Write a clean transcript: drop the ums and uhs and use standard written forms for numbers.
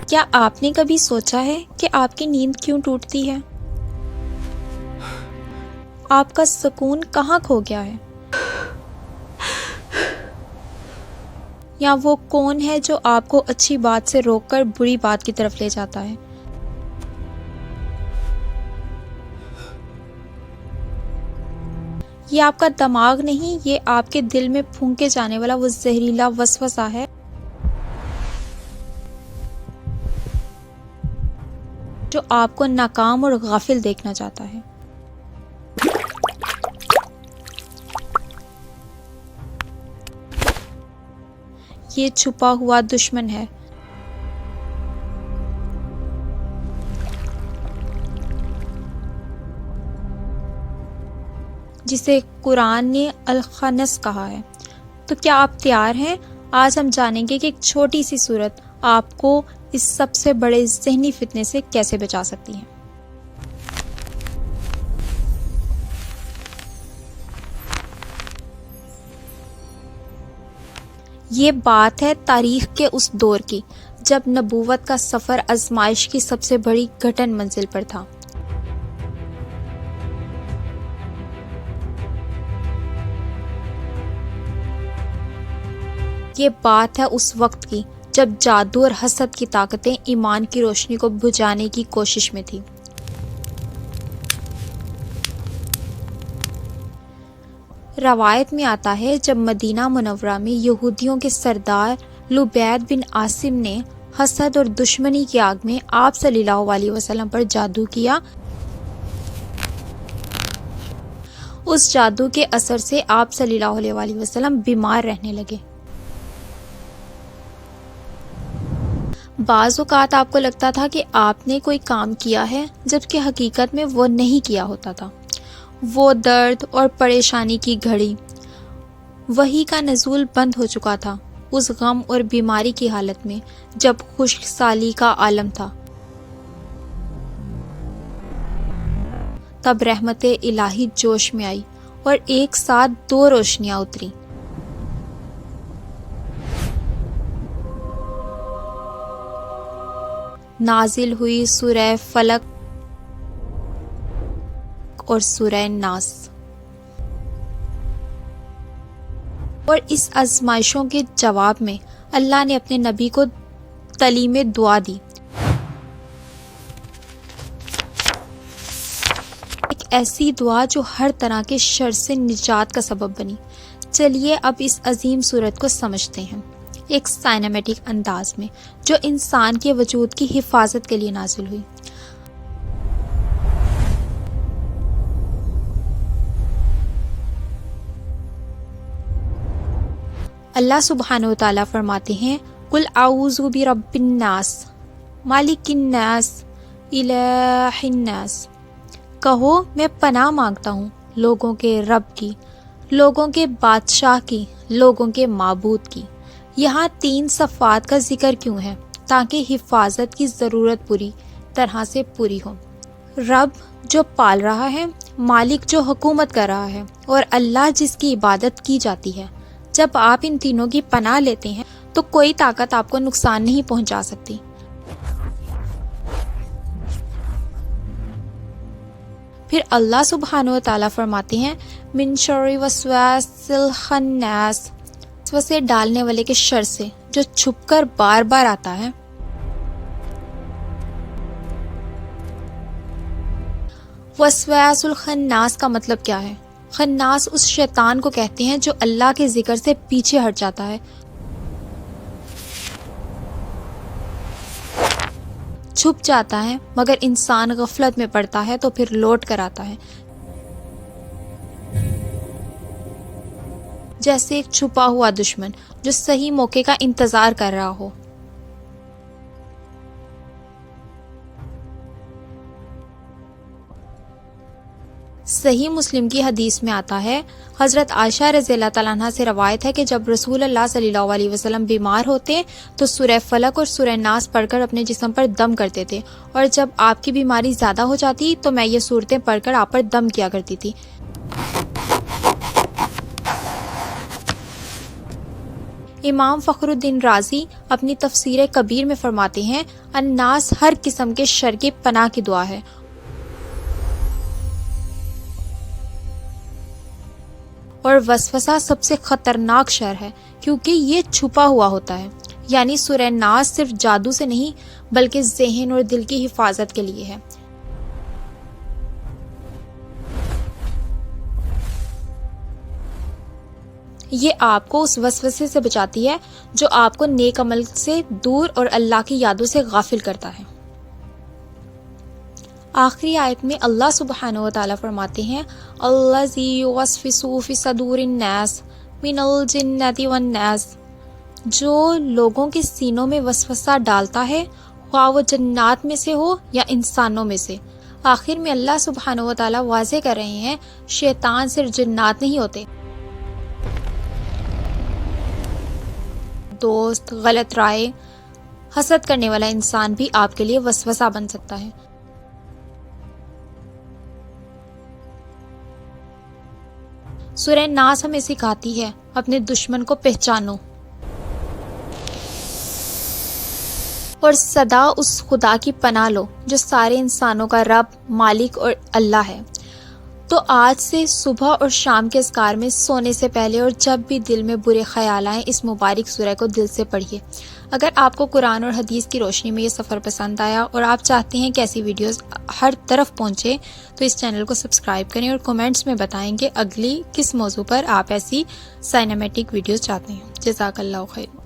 کیا آپ نے کبھی سوچا ہے کہ آپ کی نیند کیوں ٹوٹتی ہے؟ آپ کا سکون کہاں کھو گیا ہے؟ یا وہ کون ہے جو آپ کو اچھی بات سے روک کر بری بات کی طرف لے جاتا ہے؟ یہ آپ کا دماغ نہیں، یہ آپ کے دل میں پھونکے جانے والا وہ زہریلا وسوسہ ہے جو آپ کو ناکام اور غافل دیکھنا چاہتا ہے۔ یہ چھپا ہوا دشمن ہے جسے قرآن نے الخنس کہا ہے۔ تو کیا آپ تیار ہیں؟ آج ہم جانیں گے کہ ایک چھوٹی سی صورت آپ کو اس سب سے بڑے ذہنی فتنے سے کیسے بچا سکتی ہے۔ یہ بات ہے تاریخ کے اس دور کی جب نبوت کا سفر آزمائش کی سب سے بڑی گھٹن منزل پر تھا۔ یہ بات ہے اس وقت کی جب جادو اور حسد کی طاقتیں ایمان کی روشنی کو بجھانے کی کوشش میں تھی۔ روایت میں آتا ہے جب مدینہ منورہ میں یہودیوں کے سردار لبید بن عاصم نے حسد اور دشمنی کی آگ میں آپ صلی اللہ علیہ وسلم پر جادو کیا، اس جادو کے اثر سے آپ صلی اللہ علیہ وسلم بیمار رہنے لگے۔ بعض اوقات آپ کو لگتا تھا کہ آپ نے کوئی کام کیا ہے جبکہ حقیقت میں وہ نہیں کیا ہوتا تھا۔ وہ درد اور پریشانی کی گھڑی، وحی کا نزول بند ہو چکا تھا اس غم اور بیماری کی حالت میں جب خشک سالی کا عالم تھا۔ تب رحمت الہی جوش میں آئی اور ایک ساتھ دو روشنیاں اتری۔ نازل ہوئی سورہ فلق اور سورہ ناس، اور اس آزمائشوں کے جواب میں اللہ نے اپنے نبی کو تعلیم دعا دی، ایک ایسی دعا جو ہر طرح کے شر سے نجات کا سبب بنی۔ چلیے اب اس عظیم صورت کو سمجھتے ہیں ایک سائنمیٹک انداز میں جو انسان کے وجود کی حفاظت کے لیے نازل ہوئی۔ اللہ سبحانہ وتعالیٰ فرماتے ہیں قُلْ أَعُوذُ بِرَبِّ النَّاسِ مَالِكِ النَّاسِ إِلَٰهِ النَّاسِ، کہو میں پناہ مانگتا ہوں لوگوں کے رب کی، لوگوں کے بادشاہ کی، لوگوں کے معبود کی۔ یہاں تین صفات کا ذکر کیوں ہے؟ تاکہ حفاظت کی ضرورت پوری طرح سے پوری ہو۔ رب جو پال رہا ہے، مالک جو حکومت کر رہا ہے، اور اللہ جس کی عبادت کی جاتی ہے۔ جب آپ ان تینوں کی پناہ لیتے ہیں تو کوئی طاقت آپ کو نقصان نہیں پہنچا سکتی۔ پھر اللہ سبحانہ و تعالیٰ فرماتے ہیں من شر وسواس الخناس، وسوسے ڈالنے والے کے شر سے جو چھپ کر بار بار آتا ہے۔ وسواس الخناس کا مطلب کیا ہے؟ خناس اس شیطان کو کہتے ہیں جو اللہ کے ذکر سے پیچھے ہٹ جاتا ہے، چھپ جاتا ہے، مگر انسان غفلت میں پڑتا ہے تو پھر لوٹ کر آتا ہے، جیسے ایک چھپا ہوا دشمن جو صحیح موقع کا انتظار کر رہا ہو۔ صحیح مسلم کی حدیث میں آتا ہے، حضرت عائشہ رضی اللہ تعالیٰ عنہ سے روایت ہے کہ جب رسول اللہ صلی اللہ علیہ وسلم بیمار ہوتے تو سورہ فلق اور سورہ ناس پڑھ کر اپنے جسم پر دم کرتے تھے، اور جب آپ کی بیماری زیادہ ہو جاتی تو میں یہ صورتیں پڑھ کر آپ پر دم کیا کرتی تھی۔ امام فخر الدین رازی اپنی تفسیر کبیر میں فرماتے ہیں الناس ہر قسم کے شر کی پناہ کی دعا ہے، اور وسوسہ سب سے خطرناک شر ہے کیونکہ یہ چھپا ہوا ہوتا ہے۔ یعنی سورہ ناس صرف جادو سے نہیں بلکہ ذہن اور دل کی حفاظت کے لیے ہے۔ یہ آپ کو اس وسوسے سے بچاتی ہے جو آپ کو نیک عمل سے دور اور اللہ کی یادوں سے غافل کرتا ہے۔ آخری آیت میں اللہ سبحانہ و تعالیٰ فرماتے ہیں الذی یوسوس فی صدور الناس من الجنۃ والناس، جو لوگوں کے سینوں میں وسوسہ ڈالتا ہے، خواہ وہ جنات میں سے ہو یا انسانوں میں سے۔ آخر میں اللہ سبحانہ و تعالیٰ واضح کر رہے ہیں شیطان صرف جنات نہیں ہوتے، دوست، غلط رائے، حسد کرنے والا انسان بھی آپ کے لیے وسوسہ بن سکتا ہے۔ سورہ ناس ہمیں سکھاتی ہے اپنے دشمن کو پہچانو اور سدا اس خدا کی پناہ لو جو سارے انسانوں کا رب، مالک اور اللہ ہے۔ تو آج سے صبح اور شام کے اذکار میں سونے سے پہلے اور جب بھی دل میں برے خیال آئیں اس مبارک سورہ کو دل سے پڑھیے۔ اگر آپ کو قرآن اور حدیث کی روشنی میں یہ سفر پسند آیا اور آپ چاہتے ہیں کہ ایسی ویڈیوز ہر طرف پہنچے تو اس چینل کو سبسکرائب کریں اور کومنٹس میں بتائیں کہ اگلی کس موضوع پر آپ ایسی سائنمیٹک ویڈیوز چاہتے ہیں۔ جزاک اللہ خیر۔